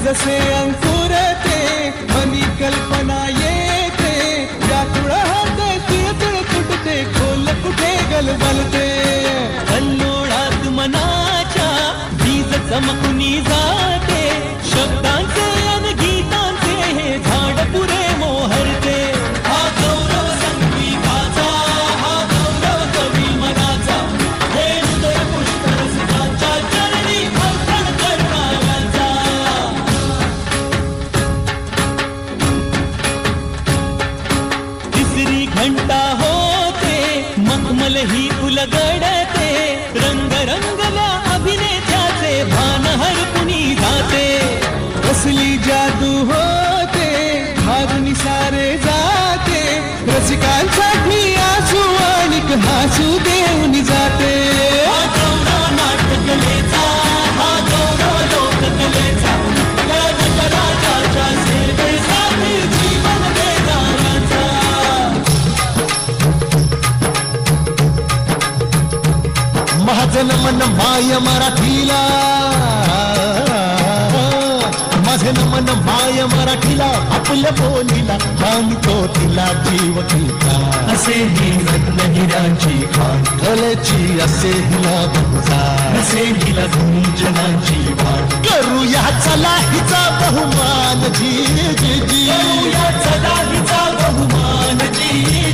जसे अंकुरते मनी कल्पना येते व्याकुळ होते तिळतिळ तुटते खोल कुठे गलबलते कल्लोळात मनाच्या बीज चमकुनी जाते शब्दांचे अन गीतांचे हे झाड पुरे मोहरते हा गौरव संगीताचा हा गौरव कवी मनाचा हे हृदय पुष्कर सुखाच्या चरणी अर्पण करणाऱ्याचा तिसरी घंटा होते मखमल ही उलगडते रंग रंगल्या अभिनेत्याचे भान हरपुनी जाते कसली जादू होते हारून सारे जाते रसिकांसाठी आसू आणि हसू देऊन जाते हा गौरव नाटकलेचा हा गौरव लोककलेचा राजाच्या सेवेसाठी जीवन देणाऱ्याचा महाजन मन माय मराठीला माझे नमन माय मराठीला आपल्या बोलीला मानतो तिला जीव तिला असे ही रत्नगिरांची खान कलेची असे हिला बहुजार असे हिला गुंजनांची वाट करूया चला हिचा बहुमान जी जी जी करूया चला हिचा बहुमान जी